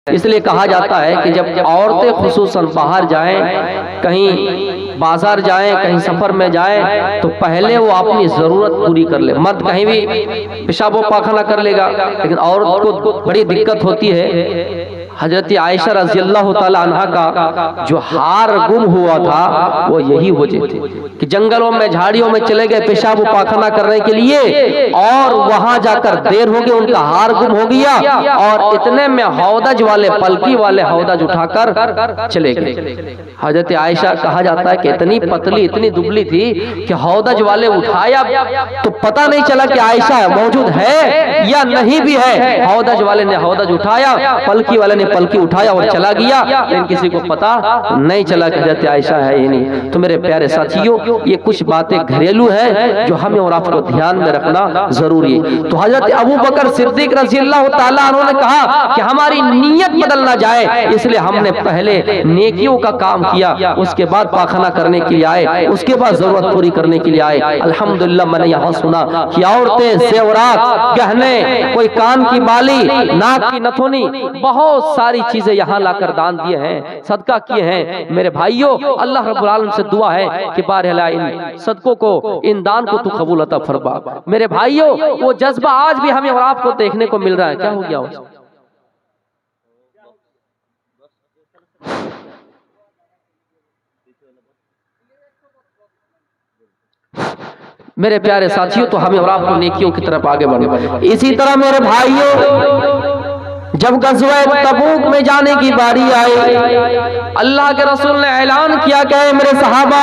इसलिए कहा जाता है कि जब औरतें खुसूसन बाहर जाएं, कहीं बाजार जाएं, कहीं सफर में जाएं, तो पहले वो अपनी जरूरत पूरी कर ले। मर्द कहीं भी पेशाब व पाखना कर लेगा, लेकिन औरत को बड़ी दिक्कत होती है। हजरत आयशा रज़ी अल्लाह ताला अन्हा का जो हार गुम हुआ था वो यही वजह थी कि जंगलों में झाड़ियों में चले गए पेशाब पाखना करने के लिए और वहां जाकर देर हो गई, उनका हार गुम हो गया और इतने में हौदज वाले पलकी वाले हौदज उठाकर चले गए। हजरत आयशा कहा जाता है कि इतनी पतली इतनी दुबली थी कि हौदज वाले उठाया तो पता नहीं चला कि आयशा मौजूद है या नहीं भी है। हौदज वाले ने हौदज उठाया, पलकी वाले ने पलकी उठाया और चला गया, लेकिन किसी को पता नहीं चला कि हजरत आयशा है ही नहीं। तो मेरे प्यारे साथियों, ये कुछ बातें घरेलू हैं जो हमें और आपको ध्यान में रखना जरूरी है। तो हजरत अबू बकर सिद्दीक रज़ी अल्लाह ताला अन्हु ने कहा कि हमारी नीयत बदल ना जाए, इसलिए हमने पहले नेकियों का काम किया, उसके बाद पाखना करने के लिए आए, उसके बाद जरूरत पूरी करने के लिए आए। अल्हम्दुलिल्लाह मैंने यहाँ सुना कि औरतें ज़ेवरात, गहने, कोई कान की बाली, नाक की नथुनी, बहुत सारी चीजें यहाँ लाकर दान दिए हैं, सदका किए हैं। मेरे भाइयों, अल्लाह रब्बुल आलमीन से दुआ है कि बारहला इन सदकों को, इन दान को तू कबूल अता फरमा। मेरे भाइयों, वो जज्बा आज भी हमें और आपको देखने को मिल रहा है। क्या हो गया उसको? मेरे प्यारे साथियों, तो हमें और आपको नेकियों की तरफ आगे बढ़ना। इसी तरह मेरे भाइयों, जब गज़वा तबूक में जाने की बारी आई, अल्लाह के रसूल ने ऐलान किया कि मेरे सहाबा,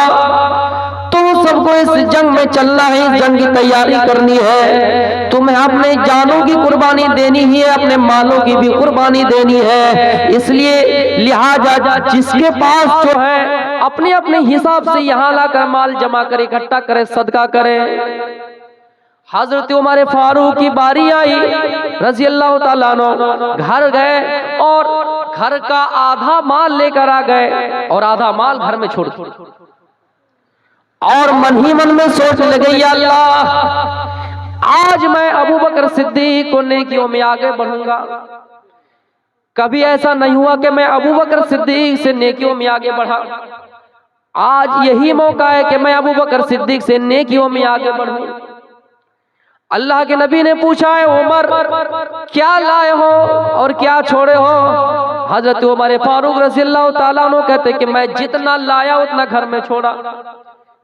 तुम सबको इस जंग में चलना है, इस जंग की तैयारी करनी है, तुम्हें अपने जानों की कुर्बानी देनी ही है, अपने मालों की भी कुर्बानी देनी है। इसलिए लिहाजा जिसके पास जो है अपने अपने हिसाब से यहाँ लाकर माल जमा करे, इकट्ठा करे, सदका करे। हजरत उमर फारूक की बारी आई रज़ी अल्लाह ताला अन्हु, घर गए और घर का आधा माल लेकर आ गए और आधा माल घर में छोड़ दिया और मन ही मन में सोच लगे, या अल्लाह, आज मैं अबू बकर सिद्दीक को नेकियों में आगे बढ़ूंगा। कभी ऐसा नहीं हुआ कि मैं अबू बकर सिद्दीक से नेकियों में आगे बढ़ा। आज यही मौका है कि मैं अबू बकर सिद्दीक से नेकियों में आगे बढ़ूं। अल्लाह के नबी ने पूछा है, उमर क्या लाए हो और क्या छोड़े हो? हजरत उमर फारूक रज़ी अल्लाह ताला अन्हु कहते कि मैं जितना लाया उतना घर में छोड़ा,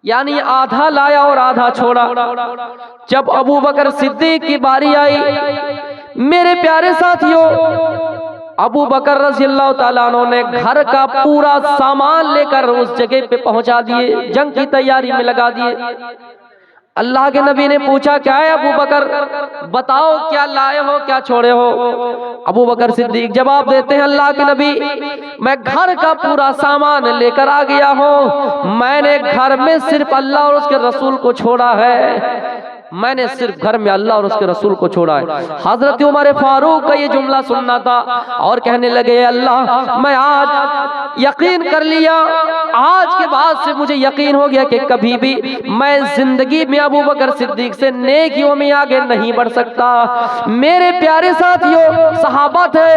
यानी आधा लाया और आधा छोड़ा। जब अबू बकर सिद्दीक की बारी आई, मेरे प्यारे साथियों, अबू बकर रज़ी अल्लाह ताला अन्हु ने घर का पूरा सामान लेकर उस जगह पे पहुंचा दिए, जंग की तैयारी में लगा दिए। अल्लाह के नबी ने पूछा, क्या है अबू बकर, बताओ क्या लाए हो, क्या छोड़े हो? अबू बकर सिद्दीक जवाब देते हैं, अल्लाह के नबी, मैं घर का पूरा सामान लेकर आ गया हूँ, मैंने घर में सिर्फ अल्लाह और उसके रसूल को छोड़ा है, मैंने सिर्फ घर में अल्लाह और उसके रसूल को छोड़ा है। हजरत उमर फारूक का ये जुमला सुनना था और कहने लगे, अल्लाह, मैं आज यकीन कर लिया, आज के बाद से मुझे यकीन हो गया कि कभी भी मैं जिंदगी में अबू बकर सिद्दीक से नेकियों में आगे नहीं बढ़ सकता। मेरे प्यारे साथियों, सहाबा थे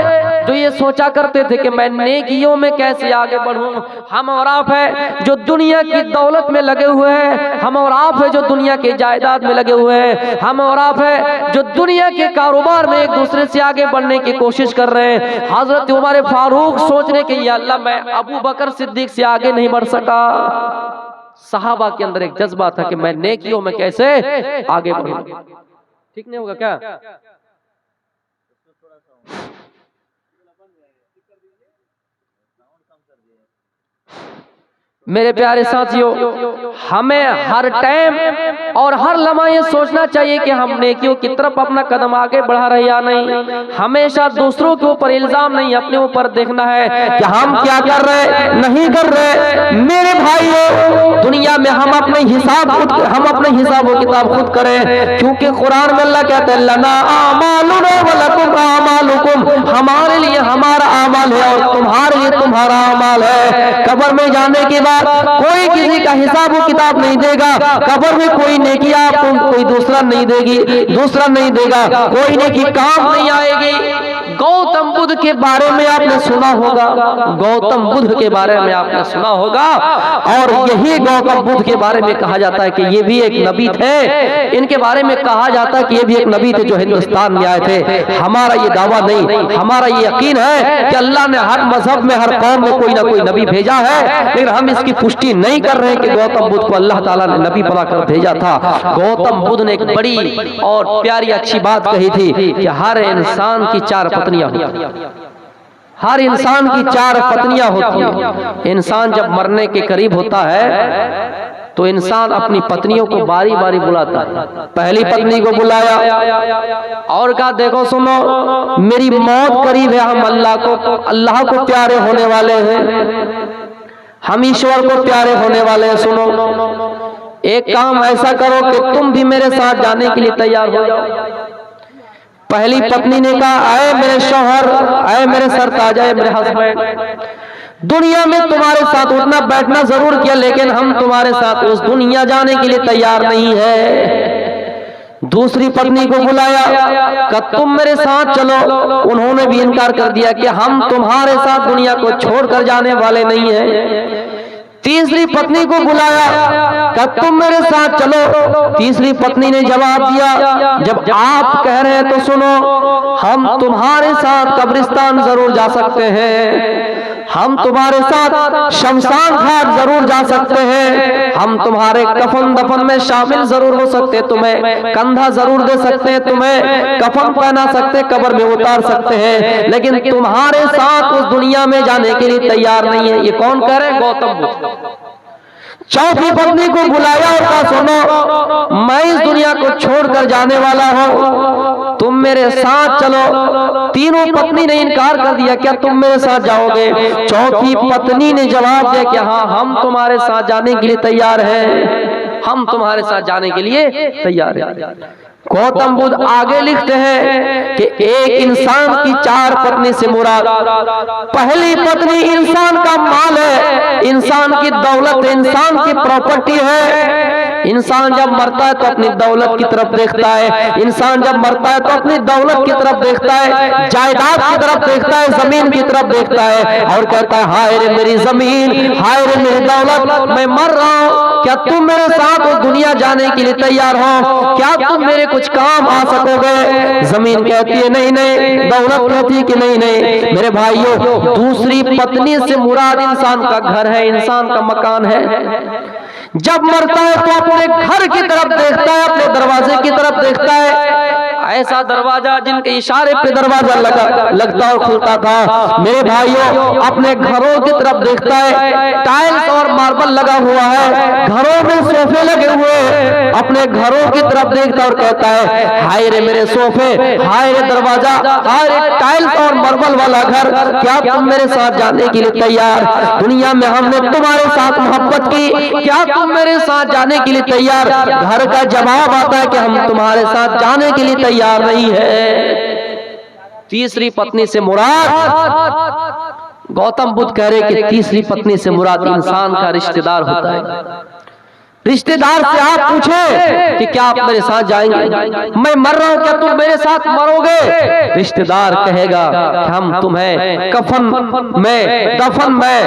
जो ये सोचा करते थे कि मैं नेकियों में कैसे आगे बढ़ूं। हम और आप है जो दुनिया की दौलत में लगे हुए हैं, हम और आप है जो दुनिया के जायदाद में लगे हुए हैं, हम और आप है जो दुनिया के कारोबार में एक दूसरे से आगे बढ़ने की कोशिश कर रहे हैं। हजरत उमर फारूक सोच रहे कि या अल्लाह, मैं अबू बकर सिद्दीक से आगे नहीं बढ़ सका। सहाबा के अंदर एक जज्बा था कि मैं नेकियों में कैसे आगे बढ़ूं। ठीक नहीं होगा क्या? मेरे प्यारे साथियों, हमें हर टाइम और हर लम्हा ये सोचना चाहिए कि हम नेकियों की तरफ अपना कदम आगे बढ़ा रहे या नहीं। हमेशा दूसरों के ऊपर इल्जाम नहीं, अपने ऊपर देखना है कि हम क्या कर रहे नहीं कर रहे। मेरे भाइयों, दुनिया में हम अपने हिसाब व किताब खुद करें, क्योंकि कुरान में अल्लाह कहते हैं, लना आमालुना व लकुम आमालुकुम, हमारे लिए हमारा अमाल है और तुम्हारे लिए तुम्हारा अमाल है। कब्र में जाने के बाद कोई किसी का हिसाब व किताब नहीं देगा। कब्र में कोई नेकी आपको कोई दूसरा नहीं देगी, दूसरा नहीं देगा, कोई नेकी काम नहीं आएगी। गौतम बुद्ध के बारे में आपने सुना होगा, गौतम बुद्ध के बारे में आपने सुना होगा। और यही गौतम बुद्ध के बारे में कहा जाता है कि ये भी एक नबी थे। इनके बारे में कहा जाता है कि ये भी एक नबी थे जो हिंदुस्तान में आए थे। हमारा ये दावा नहीं, हमारा ये यकीन है कि अल्लाह ने हर मजहब में, हर कौम में कोई ना कोई नबी भेजा है, लेकिन हम इसकी पुष्टि नहीं कर रहे कि गौतम बुद्ध को अल्लाह ताला ने नबी बनाकर भेजा था। गौतम बुद्ध ने एक बड़ी और प्यारी अच्छी बात कही थी कि हर इंसान की 4 पत्नियां होती हैं। हर इंसान की 4 पत्नियां होती हैं। इंसान जब मरने के करीब होता है तो इंसान अपनी पत्नियों को बारी बारी बुलाता है। पहली पत्नी को बुलाया और कहा, देखो सुनो, मेरी मौत करीब है, हम अल्लाह को प्यारे होने वाले हैं, हम ईश्वर को प्यारे होने वाले हैं। सुनो, एक काम ऐसा करो कि तुम भी मेरे साथ जाने के लिए तैयार हो जाओ। पहली पत्नी ने कहा, आए मेरे शौहर, आए मेरे सरताज, आए मेरे हस्बैंड, दुनिया में तुम्हारे साथ उठना बैठना जरूर किया, लेकिन हम तुम्हारे साथ उस दुनिया जाने के लिए तैयार नहीं है। दूसरी पत्नी को बुलाया, कहा तुम मेरे साथ चलो। उन्होंने भी इनकार कर दिया कि हम तुम्हारे साथ दुनिया को छोड़कर जाने वाले नहीं हैं। तीसरी पत्नी को बुलाया, कहा तुम मेरे साथ चलो। तीसरी पत्नी ने जवाब दिया, जब आप कह रहे हैं तो सुनो, हम तुम्हारे साथ कब्रिस्तान जरूर जा सकते हैं, हम तुम्हारे साथ शमशान घाट जरूर जा सकते हैं, हम तुम्हारे कफन दफन में शामिल जरूर हो सकते हैं, तुम्हें कंधा जरूर दे सकते हैं, तुम्हें कफन पहना सकते, कब्र में उतार सकते हैं, लेकिन तुम्हारे साथ उस दुनिया में जाने के लिए तैयार नहीं है। ये कौन कह रहे? गौतम बुद्ध। चौथी पत्नी को बुलाया और कहा, सुनो, मैं इस दुनिया को छोड़कर जाने वाला हूं, तुम मेरे साथ चलो। तीनों पत्नी ने इनकार कर दिया, क्या तुम मेरे साथ जाओगे? चौथी पत्नी ने जवाब दिया कि हाँ, हम तुम्हारे साथ जाने के लिए तैयार हैं, हम तुम्हारे साथ जाने के लिए तैयार हैं। गौतम बुद्ध आगे लिखते हैं कि एक इंसान की 4 पत्नी से मुराद पहली पत्नी इंसान का माल है, इंसान की दौलत, इंसान की प्रॉपर्टी है। इंसान जब मरता है तो अपनी दौलत की तरफ देखता है, इंसान जब मरता है तो अपनी दौलत की तरफ देखता है, जायदाद की तरफ देखता है, जमीन की तरफ देखता है और कहता है, हाय रे मेरी जमीन, हाय रे मेरी दौलत, मैं मर रहा हूं, क्या तुम मेरे साथ उस दुनिया जाने के लिए तैयार हो? क्या तुम मेरे कुछ काम आ सकोगे? जमीन कहती है नहीं नहीं, दौलत कहती है कि नहीं नहीं। मेरे भाइयों, दूसरी पत्नी से मुराद इंसान का घर है, इंसान का मकान है। जब मरता है तो अपने घर की तरफ देखता है, अपने दरवाजे की तरफ देखता है। ऐसा दरवाजा जिनके इशारे पे दरवाजा लगता और खुलता था। मेरे भाइयों, अपने घरों की तरफ देखता है, टाइल्स और मार्बल लगा हुआ है, घरों में सोफे लगे हुए, अपने घरों की तरफ देखता और कहता है, हाय रे मेरे सोफे, हाय रे दरवाजा, हाय रे टाइल्स और मार्बल वाला घर, क्या तुम मेरे साथ जाने के लिए तैयार? दुनिया में हमने तुम्हारे साथ मोहब्बत की, क्या तुम मेरे साथ जाने के लिए तैयार? घर का जवाब आता है कि हम तुम्हारे साथ जाने के लिए तैयार नहीं है। तीसरी पत्नी से मुराद, गौतम बुद्ध कह रहे कि तीसरी पत्नी से मुराद इंसान का रिश्तेदार होता है। रिश्तेदार से आप पूछे कि क्या आप मेरे साथ जाएंगे? मैं मर रहा हूं, क्या तुम मेरे साथ मरोगे? रिश्तेदार कहेगा कि हम तुम्हें कफन में, दफन में,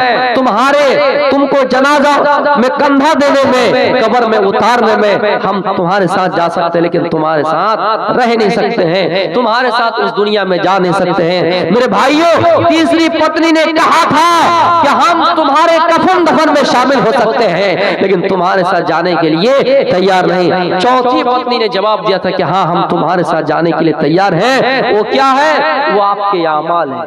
तुमको जनाजा में कंधा देने में, कब्र में उतारने में हम तुम्हारे साथ जा सकते हैं, लेकिन तुम्हारे साथ रह नहीं सकते हैं, तुम्हारे साथ उस दुनिया में जा नहीं सकते हैं। मेरे भाइयों, तीसरी पत्नी ने कहा था कि हम तुम्हारे कफन दफन में शामिल हो सकते हैं, लेकिन तुम्हारे साथ जाने के लिए तैयार नहीं। चौथी पत्नी ने जवाब दिया था कि हाँ, हम तुम्हारे साथ जाने के लिए तैयार हैं। वो क्या है? वो आपके अमाल है,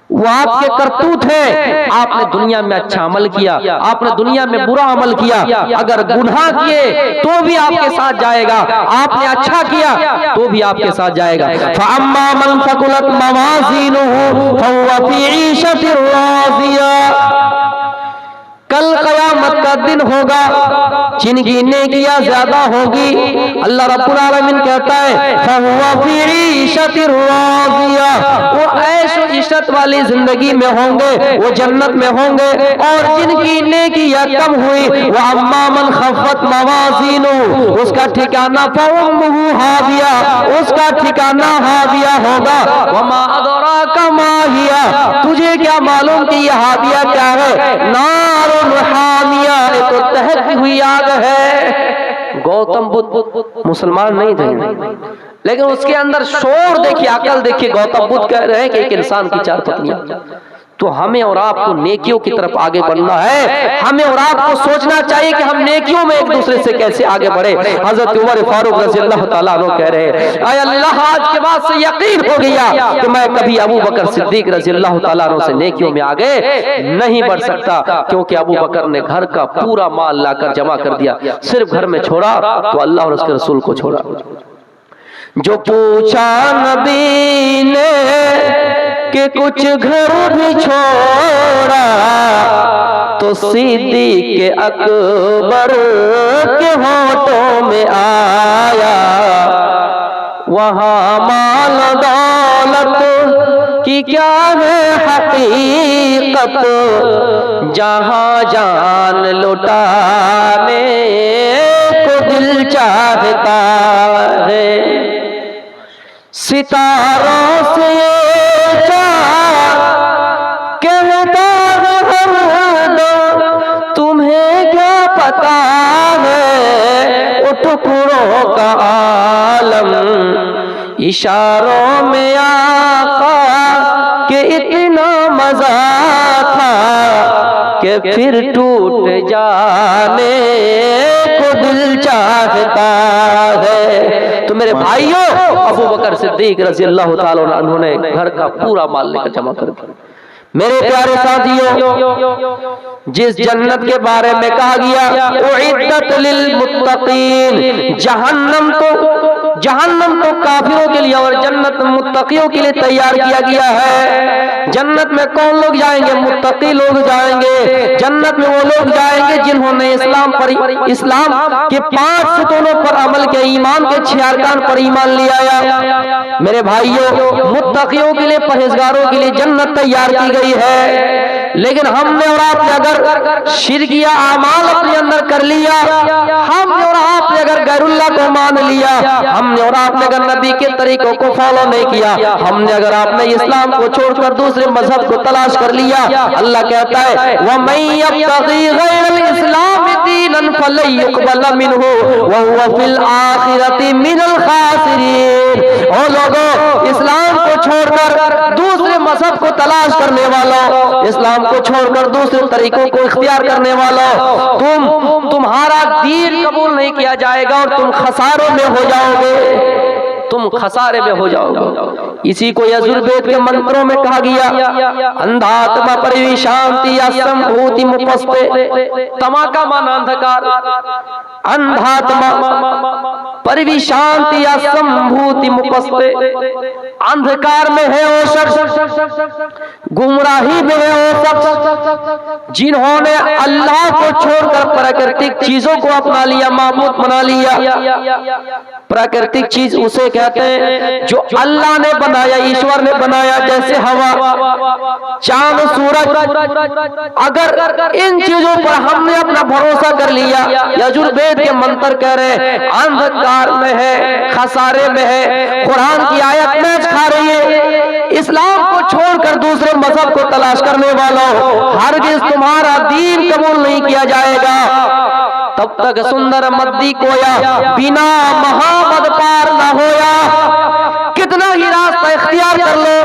वो आपके करतूत है। आपने दुनिया में अच्छा अमल किया, आपने दुनिया में बुरा अमल किया, अगर गुनाह किए तो भी आपके साथ जाएगा, आपने अच्छा किया तो भी आपके साथ जाएगा। फअम्मा मन फकुलत मवाज़ीनुहु फहुव फी ईशतिर राज़िया, कल क़यामत का दिन होगा जिनकी नेकियां ज्यादा होगी, अल्लाह रब्बुल आलमीन कहता है फहुवा फी ईशतिर राज़िया, वो ऐश व इशरत वाली जिंदगी में होंगे, वो जन्नत में होंगे। और जिनकी नेकियां कम हुई, वो अम्मा मन खफ़त मवाज़ीनु, उसका ठिकाना फउम्मुहु हाविया, उसका ठिकाना हाविया होगा। वमा अदराका मा हिया, तुझे क्या मालूम कि ये हाविया क्या है? नारुन हामिया, तो दहकती हुई आग है। गौतम बुद्ध मुसलमान नहीं थे, लेकिन उसके अंदर शोर देखिए, अकल देखिए। गौतम बुद्ध कह रहे हैं कि एक इंसान की 4 पत्नियां। तो हमें और आपको नेकियों की तरफ आगे बढ़ना है। हमें और आपको सोचना चाहिए कि हम नेकियों में एक दूसरे से कैसे आगे बढ़े। हजरत उमर फारूक रज़ी अल्लाह ताला अन्हु कह रहे हैं, आय अल्लाह, आज के बाद से यकीन हो गया कि मैं कभी अबू बकर सिद्दीक रज़ी अल्लाह ताला अन्हु से नेकियों में आगे नहीं बढ़ सकता, क्योंकि अबू बकर ने घर का पूरा माल लाकर जमा कर दिया, सिर्फ घर में छोड़ा तो अल्लाह और उसके रसूल को छोड़ा। जो पूछा नबी ने कि कुछ घर भी छोड़ा, तो सिद्दीक़ के अकबर के होठों में आया, वहाँ माल दौलत की क्या है हकीकत, जहाँ जान लुटाने को दिल चाहता है। सितारों से कहता है तुम्हें क्या पता है, वो टुकड़ों का आलम इशारों में आका के इतना मजा था कि फिर टूट जाने को दिल चाहता है। तो मेरे भाइयों, अबू बकर सिद्दीक रज़ी अल्लाह ताला अन्हु ने घर का पूरा माल लेकर जमा कर दिया। मेरे प्यारे साथियों, जिस जन्नत के बारे में कहा गया उइद्दत लिल मुत्तकीन, जहन्नम तो काफिरों के लिए और जन्नत मुत्तकियों के लिए तैयार किया गया है। जन्नत में कौन लोग जाएंगे? मुत्तकी लोग जाएंगे। जन्नत में वो लोग जाएंगे जिन्होंने इस्लाम के 5 सुतूनों पर अमल किया, ईमान के 6 अरकान पर ईमान ले आया। मेरे भाइयों, मुत्तकियों के लिए, परहेजगारों के लिए जन्नत तैयार की गई है। लेकिन हमने और आपने अगर शिरकिया आमाल अपने अंदर कर लिया, हमने और आपने अगर गैरुल्लाह को मान लिया, हमने और आपने अगर नबी के तरीकों को फॉलो नहीं किया, हमने अगर आपने इस्लाम को छोड़कर दूसरे मजहब को तलाश कर लिया, अल्लाह कहता है वमन यब्तगी गैरल इस्लाम दीनन फलन युक़बल मिनहु व हुवा फिल आखिरति मिनल खासिरीन। ओ लोगों, इस्लाम को छोड़कर दूसरे मजहब को तलाश करने वालों, इस्लाम को छोड़कर दूसरे तरीकों को इख्तियार करने वालों, तुम्हारा दीन कबूल नहीं किया जाएगा और तुम खसारों में हो जाओगे, तुम खसारे में हो जाओगे। इसी को यजुर्वेद के मंत्रों में कहा गया, अंधात्मा परिविशांति असंभूति मुपस्ते। तमाका माना अंधकार, अंधात्मा परिविशांति असंभूति मुपस्ते। अंधकार में है वो शख्स, गुमराही में है वो शख्स जिन्होंने अल्लाह को छोड़कर प्राकृतिक चीजों को अपना लिया, माबूद बना लिया। प्राकृतिक चीज उसे कहते हैं जो अल्लाह ने बनाया, ईश्वर ने बनाया, जैसे हवा, चांद, सूरज। अगर इन चीजों पर हमने अपना भरोसा कर लिया, यजुर्वेद के मंत्र कह रहे हैं अंधकार में है, खसारे में है। कुरान की आयत मैच खा रही है। इस्लाम को छोड़कर दूसरे मजहब को तलाश करने वालों, हरगिज तुम्हारा दीन कबूल नहीं किया जाएगा। तब तक सुंदर मद्दी कोया बिना मोहम्मद पार न होया। कितना ही रास्ता इख्तियार कर लो,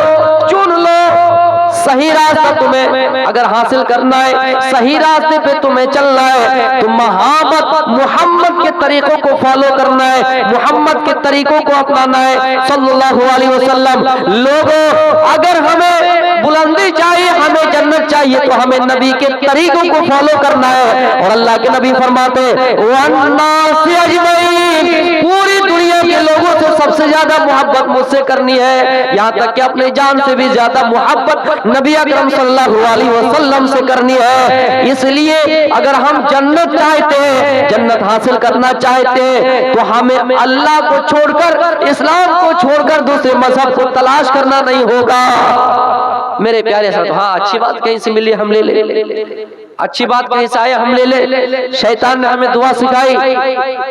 चुन लो, सही रास्ता तुम्हें अगर हासिल करना है, सही रास्ते पे तुम्हें चलना है, तो मोहम्मद के तरीकों को फॉलो करना है, मोहम्मद के तरीकों को अपनाना है सल्लल्लाहु अलैहि वसल्लम। लोगों, अगर हमें बुलंदी चाहिए, हमें जन्नत चाहिए, तो हमें नबी के तरीकों को फॉलो करना है। और अल्लाह के नबी फरमाते वन्नास अजमईन, पूरी दुनिया के लोगों से सबसे ज्यादा मोहब्बत मुझसे करनी है, यहाँ तक कि अपने जान से भी ज्यादा मोहब्बत नबी अकरम सल्लल्लाहु अलैहि वसल्लम से करनी है। इसलिए अगर हम जन्नत चाहते हैं, जन्नत हासिल करना चाहते हैं, तो हमें अल्लाह को छोड़कर, इस्लाम को छोड़कर दूसरे मजहब को तलाश करना नहीं होगा। मेरे प्यारे साथ, हाँ अच्छी बात कहीं से मिली हम ले ले, अच्छी बात कहीं से आए हम ले ले। शैतान ने हमें दुआ सिखाई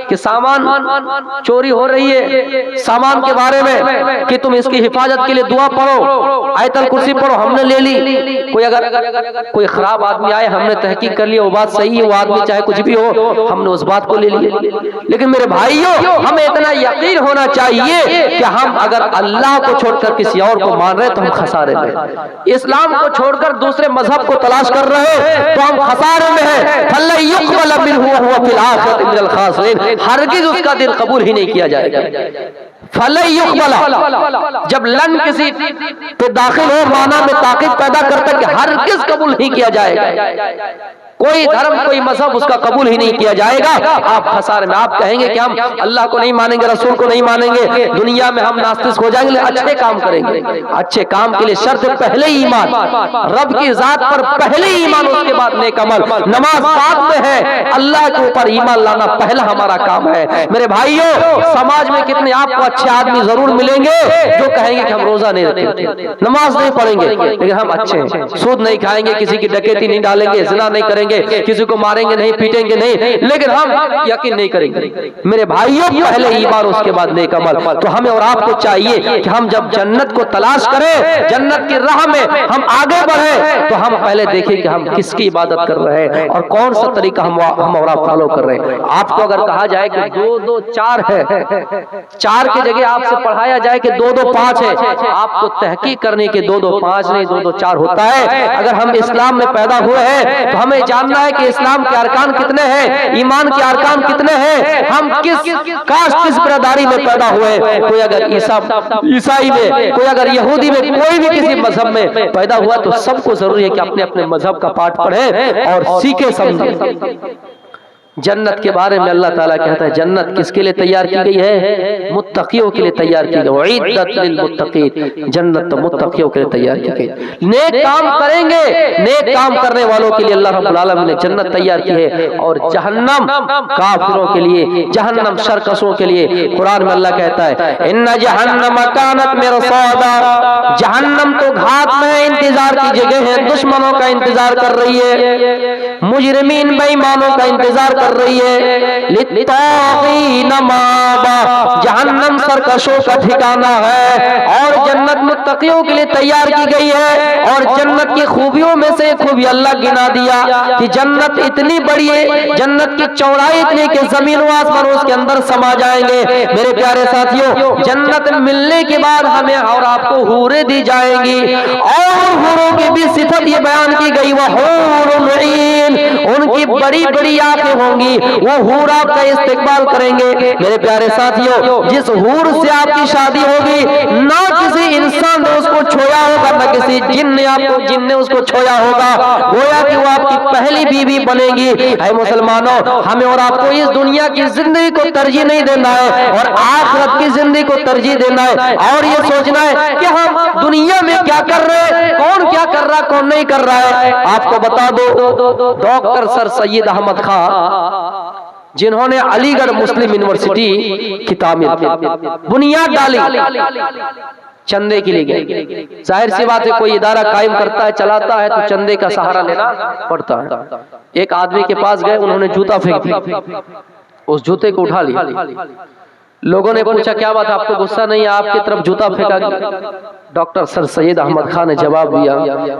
कि सामान चोरी हो रही है, सामान के बारे में कि तुम इसकी हिफाजत के लिए दुआ पढ़ो, आयतल कुर्सी पढ़ो, हमने ले ली। कोई अगर कोई खराब आदमी आए, हमने तहकीक कर लिया वो बात सही है, वो आदमी चाहे कुछ भी हो, हमने उस बात को ले लिया। लेकिन मेरे भाइयों, हमें इतना यकीन होना चाहिए कि हम अगर अल्लाह को छोड़कर किसी और को मान रहे तो हम खसारे में, इस्लाम को छोड़कर दूसरे मजहब को तलाश कर रहे तो हम खसारे में है। हरगिज उसका दिल कबूल ही नहीं किया जाएगा। जब लन किसी पे दाखिल हो, माना में ताकीद पैदा करता कि हरगिज कबूल नहीं किया जाएगा, कोई धर्म कोई मजहब उसका कबूल ही नहीं किया जाएगा, आप खसारे में। आप कहेंगे कि हम अल्लाह को नहीं मानेंगे, रसूल को नहीं मानेंगे, दुनिया में हम नास्तिक हो जाएंगे, अच्छे काम करेंगे। अच्छे काम के लिए शर्त पहले ही ईमान, रब की जात पर पहले ही ईमान, उसके बाद नेक अमल, नमाज बाद में है, अल्लाह के ऊपर ईमान लाना पहला हमारा काम है। मेरे भाइयों, समाज में कितने आपको अच्छे आदमी जरूर मिलेंगे जो कहेंगे कि हम रोजा नहीं रखेंगे, नमाज नहीं पढ़ेंगे, लेकिन हम अच्छे हैं, सूद नहीं खाएंगे, किसी की डकैती नहीं डालेंगे, जिना नहीं करेंगे, किसी को मारेंगे नहीं, पीटेंगे नहीं, लेकिन हम यकीन नहीं करेंगे। मेरे भाइयों, पहले ईमान उसके बाद नेक अमल। तो हमें और आपको चाहिए कि हम जब जन्नत को तलाश करें, जन्नत की राह में हम आगे बढ़े, तो हम पहले देखें कि हम किसकी इबादत कर रहे हैं और कौन सा तरीका हम और आप फॉलो कर रहे हैं। आपको अगर कहा जाए कि 2 2 4 है, 4 की जगह आपसे पढ़ाया जाए कि 2 2 5 है, आपको तहकीक करने के 2 2 5 नहीं 2 2 4 होता है। अगर हम इस्लाम में पैदा हुए हैं तो हमें जानना है कि इस्लाम के अरकान कितने हैं, ईमान के अरकान कितने हैं, हम किस कास्ट किस बिरादरी में पैदा हुए। कोई अगर ईसाई में, कोई अगर यहूदी में, कोई भी किसी मजहब में पैदा हुआ तो सबको जरूरी है कि अपने अपने मजहब का पाठ पढ़े और सीखे समझे। जन्नत के बारे में अल्लाह ताला कहता है, जन्नत किसके लिए तैयार की गई है? मुत्तकियों के लिए तैयार की गई। उइद्दत लिल मुत्तकीन, जन्नत तो मुत्तकियों के लिए तैयार की गई। नेक काम करेंगे, नेक काम करने वालों के लिए अल्लाह रब्बुल आलमीन ने जन्नत तैयार की है, और जहन्नम काफिरों के लिए, जहन्नम सरकशों के लिए। कुरान में अल्लाह कहता है, इन्ना जहन्नम कानत मिरसादा, जहन्नम तो घात में है, इंतजार की जगह है, दुश्मनों का इंतजार कर रही है, मुजरिमीन बेईमानों का इंतजार कर रही है। लित्तागीन माबा, जहन्नम सरकशों का ठिकाना है, और जन्नत मुत्तकियों के लिए तैयार की गई है। और जन्नत की खूबियों में से खूबी अल्लाह गिना दिया कि जन्नत इतनी बड़ी है, जन्नत की चौड़ाई इतनी कि जमीन व आसमान उसके अंदर समा जाएंगे। मेरे प्यारे साथियों, जन्नत मिलने के बाद हमें और आपको हूरें दी जाएंगी, और हूरों की भी सिफत ये बयान की गई, वह हूरुन ईन, उनकी बड़ी बड़ी आंखें होंगी, वो हूर आपका इस्तेकबाल करेंगे। मेरे प्यारे साथियों, जिस हूर से आपकी शादी होगी, ना किसी इंसान ने उसको छोया होगा, ना किसी जिन ने उसको छोया होगा, गोया कि वो आपकी पहली बीवी बनेगी। है मुसलमानों, हमें और आपको इस दुनिया की जिंदगी को तरजीह नहीं देना है, और आखिरत की जिंदगी को तरजीह देना है, और ये सोचना है कि हम दुनिया में क्या कर रहे हैं, कौन क्या कर रहा है, कौन नहीं कर रहा है। आपको बता दो, डॉक्टर सर सैयद अहमद खां, जिन्होंने अलीगढ़ मुस्लिम यूनिवर्सिटी की तामीर बुनियाद डाली, चंदे के लिए गए। जाहिर सी बात है, कोई इदारा कायम करता है, चलाता है, तो चंदे का सहारा लेना पड़ता है। एक आदमी के पास गए, उन्होंने जूता फेंक दिया, उस जूते को उठा लिया। लोगों ने पूछा, क्या बात, आपको गुस्सा नहीं है, आपकी तरफ जूता फेंका गया? डॉक्टर सर सैयद अहमद खान ने जवाब दिया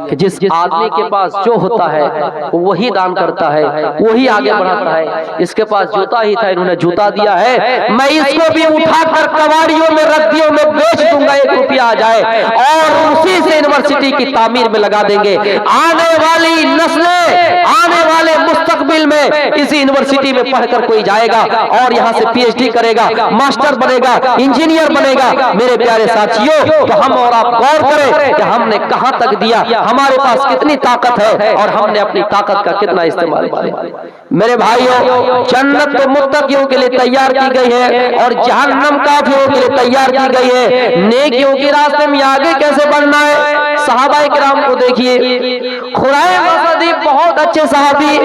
कि जिस आदमी के पास जो होता है वही दान करता है, वही आगे बढ़ाता है। इसके पास जूता ही था, इन्होंने जूता दिया है, मैं इसको भी उठाकर कबाड़ियों में, रद्दियों में बेच दूंगा, 1 रुपया आ जाए, और उसी से यूनिवर्सिटी की तामीर में लगा देंगे। आने वाली नस्लें, आने वाले मुस्तकबिल में इसी यूनिवर्सिटी में पढ़कर कोई जाएगा और यहाँ से PhD करेगा, मास्टर बनेगा, इंजीनियर बनेगा। मेरे प्यारे साथियों, तो हम और आप गौर करें कि हमने कहां तक दिया, हमारे पास कितनी ताकत है और हमने अपनी ताकत का कितना इस्तेमाल किया। मेरे भाइयों, जन्नत तो मुत्तकियों के लिए तैयार की गई है और जहन्नम काफिरों के लिए तैयार की गई है। नेकियों के रास्ते में आगे कैसे बढ़ना है? सहाबाए किराम को देखिए, खुरैम असदी बहुत अच्छे सहाबी,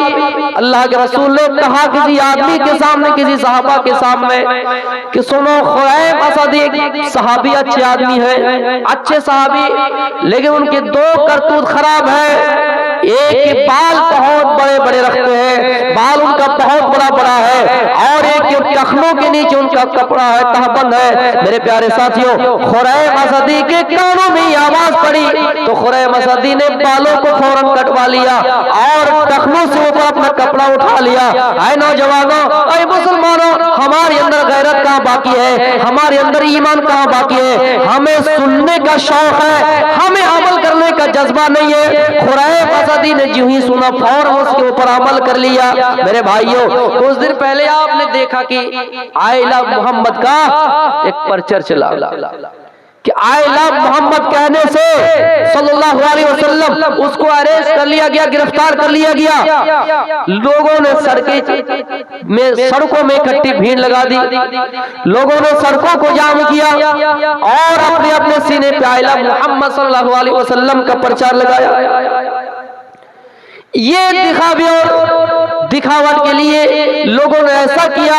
अल्लाह के रसूल ने कहा किसी आदमी के सामने, किसी सहाबा के सामने कि सुनो, खुरैम असदी एक सहाबी अच्छे आदमी है, अच्छे सहाबी, लेकिन उनके दो करतूत खराब है। एक के बाल बहुत बड़े बड़े रखते हैं, बाल उनका बहुत बड़ा बड़ा है, और एक के टखनों के नीचे उनका कपड़ा है, तहबंद है। मेरे प्यारे साथियों, खुरैम असदी के कानों में आवाज पड़ी तो खुरैम असदी ने बालों को फौरन कटवा लिया और टखनों से ऊपर अपना कपड़ा उठा लिया। ऐ नौजवानों, ऐ मुसलमानों, हमारे अंदर गैरत कहाँ बाकी है? हमारे अंदर ईमान कहाँ बाकी है? हमें सुनने का शौक है, हमें अमल करने का जज्बा नहीं है। खुरैम असदी ने जो ही सुना फौरन उसके ऊपर अमल कर लिया। मेरे भाइयों, कुछ दिन पहले आपने देखा कि आई लव मोहम्मद का एक पर्चर चला कि आई लव मोहम्मद कहने से सल्लल्लाहु अलैहि वसल्लम उसको अरेस्ट कर लिया गया, गिरफ्तार कर लिया गया। लोगों ने सड़कों में इकट्ठी भीड़ लगा दी, लोगों ने सड़कों को जाम किया और अपने अपने सीने पे आई लव मोहम्मद सल्लल्लाहु अलैहि वसल्लम का प्रचार लगाया। ये दिखावे और दिखावट के लिए लोगों ने ऐसा किया,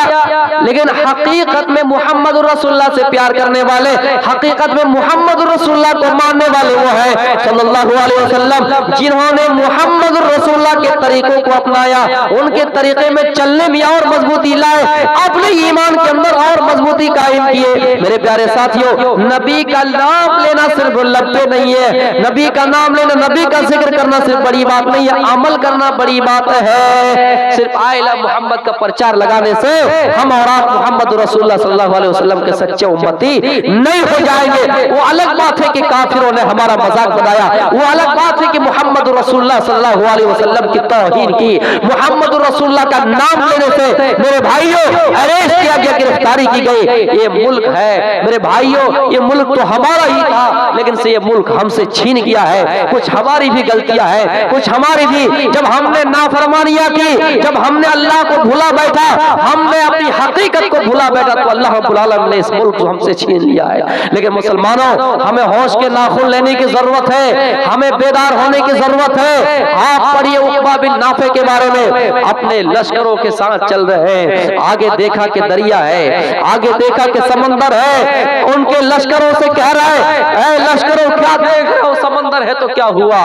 लेकिन हकीकत में मोहम्मद रसूलुल्लाह से प्यार करने वाले, हकीकत में मोहम्मद रसूलुल्लाह को मानने वाले वो है सल्लल्लाहु अलैहि वसल्लम, जिन्होंने मोहम्मद रसूलुल्लाह के तरीकों को अपनाया, उनके तरीके में चलने में और मजबूती लाए, अपने ईमान के अंदर और मजबूती कायम किए। मेरे प्यारे साथियों, नबी का नाम लेना सिर्फ लब्बे नहीं है, नबी का नाम लेना, नबी का जिक्र करना सिर्फ बड़ी बात नहीं है, अमल करना बड़ी बात है। सिर्फ आई लव मोहम्मद का प्रचार लगाने से हम और आप मोहम्मद रसूलुल्लाह सल्लल्लाहु अलैहि वसल्लम के सच्चे उम्मती नहीं हो जाएंगे। वो अलग बात है कि काफिरों ने हमारा मजाक बनाया, वो अलग बात है कि मोहम्मद रसूलुल्लाह सल्लल्लाहु अलैहि वसल्लम की तौहीन की, मोहम्मद रसूलुल्लाह का नाम लेने से मेरे भाइयों अरेस्ट किया गया, गिरफ्तारी की गई। ये मुल्क है मेरे भाइयों, ये मुल्क तो हमारा ही था, लेकिन से ये मुल्क हमसे छीन गया है। कुछ हमारी भी गलतियां हैं, कुछ हमारी भी, जब हमने नाफरमानियां की, जब हमने अल्लाह को भूला बैठा, हमने अपनी हकीकत को भूला बैठा, तो अल्लाह रब्बुल आलमीन ने इस मुल्क को हमसे छीन लिया है। लेकिन मुसलमानों, हमें होश के नाखून लेने की जरूरत है, हमें बेदार होने की जरूरत है। आप पढ़िए उक़बा बिन नाफे के बारे में, अपने लश्करों के साथ चल रहे हैं, आगे देखा कि दरिया है, आगे देखा कि समंदर है, उनके लश्करों से कह रहा है, ऐ लश्करों क्या देख रहे हो, समंदर है तो क्या हुआ,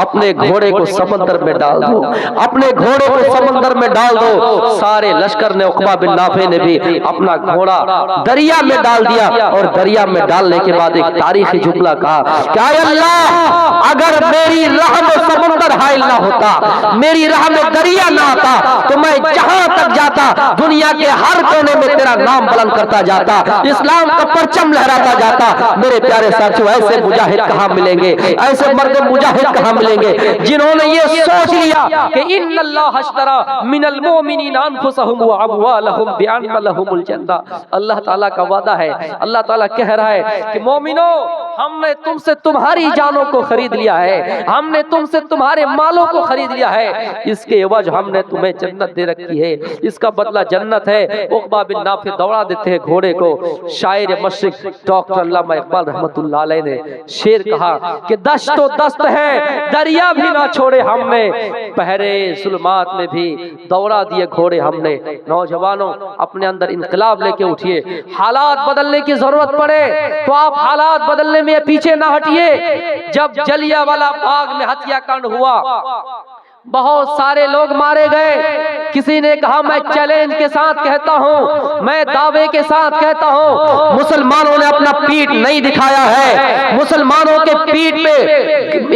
अपने घोड़े को समंदर में डाल दो, अपने घोड़े को समंदर में डाल दो। सारे लश्कर ने, उक़बा बिन नाफे ने भी अपना घोड़ा दरिया में डाल दिया, और दरिया में डालने के बाद एक तारीखी जुमला कहा, क्या अल्लाह, अगर मेरी राह में समंदर हाइल ना होता, मेरी राह में दरिया ना आता, तो मैं जहां तक जाता दुनिया के हर कोने में तेरा नाम बुलंद करता जाता, इस्लाम का परचम लहराता जाता। मेरे प्यारे साथियों, ऐसे मुजाहिद कहां मिलेंगे, ऐसे मर्द मुजाहिद कहां मिलेंगे, जिन्होंने ये सोच लिया कि इन्नल्लाह अश्तरा मिनल मोमिनीना अनफुसहुम व अमवालहुम बिअन्न लहुमुल जन्नह। अल्लाह ताला का वादा है, अल्लाह ताला कह रहा है कि मोमिनो, हमने तुमसे तुम्हारी जानों को खरीद लिया है, हमने तुमसे तुम्हारे मालों को खरीद लिया है, इसके एवज हमने तुम्हें जन्नत दे रखी है, इसका बदला जन्नत है। उक़बा बिन नाफे दौड़ा देते हैं घोड़े को। शायर मशरिक डॉक्टर अल्लामा इक़बाल रहमतुल्लाह अलैह ने शेर कहा कि दश्तो दस्त है, दरिया भी ना छोड़े हमने, पहरे जुल्मात में भी दौड़ा दिए घोड़े हमने। नौजवानों, अपने अंदर इनकलाब लेके उठिए। हालात बदलने की जरूरत पड़े तो आप हालात बदलने में पीछे ना हटिए। जब जलियांवाला बाग में हत्याकांड हुआ, बहुत सारे लोग मारे गए, किसी ने कहा मैं चैलेंज के साथ कहता हूं, मैं दावे के साथ कहता हूं, मुसलमानों ने अपना पीठ नहीं दिखाया है, मुसलमानों के पीठ पे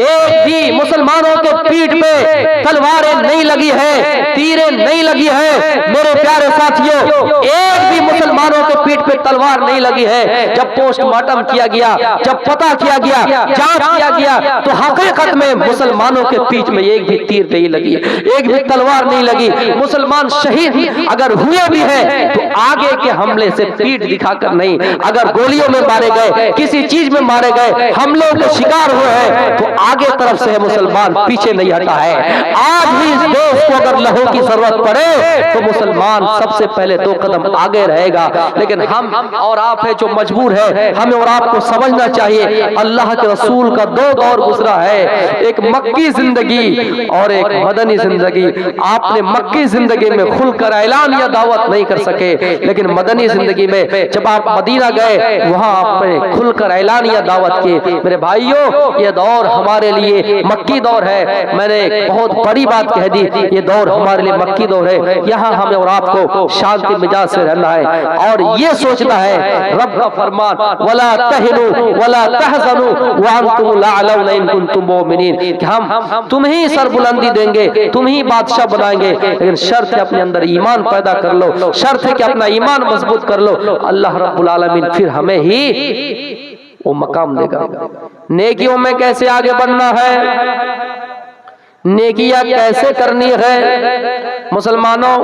एक भी मुसलमानों के पीठ पे तलवारें नहीं लगी है, तीरें नहीं लगी है। मेरे प्यारे साथियों, एक भी मुसलमानों के पीठ पे तलवार नहीं लगी है। जब पोस्टमार्टम किया गया, जब पता किया गया, जांच किया गया, तो हकीकत में मुसलमानों के पीठ में एक भी तीर नहीं लगी, एक भी तलवार नहीं लगी। मुसलमान शहीद अगर हुए भी हैं तो आगे के हमले से पीठ दिखाकर नहीं, अगर गोलियों में मारे गए, किसी चीज में मारे गए, हमलों के शिकार हुए हैं तो आगे तरफ से मुसलमान पीछे नहीं हटा है। आज भी इस देश को अगर लहू की जरूरत पड़े तो मुसलमान सबसे पहले 2 कदम आगे रहेगा। लेकिन हम और आप है जो मजबूर है, हमें और आपको समझना चाहिए अल्लाह के रसूल का 2 दौर गुजरा है, एक मक्की जिंदगी और एक मदनी जिंदगी। आपने मक्की जिंदगी में खुलकर ऐलान या दावत नहीं कर सके, लेकिन मदनी जिंदगी में जब आप मदीना गए वहां आपने खुलकर ऐलान या दावत की। मेरे भाइयों, ये दौर हमारे लिए मक्की दौर है। मैंने बहुत बड़ी बात कह दी, ये दौर हमारे लिए मक्की दौर है। यहाँ हमें और आपको शांति मिजाज से रहना है और ये सोचना है रब का फरमान वला तहिनु वला तहज़नु व अंतुम लअलौना इन कुंतुम मुमिनीन, कि हम तुम ही सरबुलंदी देंगे, तुम ही बादशाह बनाएंगे, लेकिन शर्त है अपने अंदर ईमान पैदा कर लो, शर्त है कि अपना ईमान मजबूत कर लो। अल्लाह रब्बुल आलमीन फिर हमें ही वो मकाम देगा। नेकियों में कैसे आगे बढ़ना है, नेकियां कैसे करनी है मुसलमानों।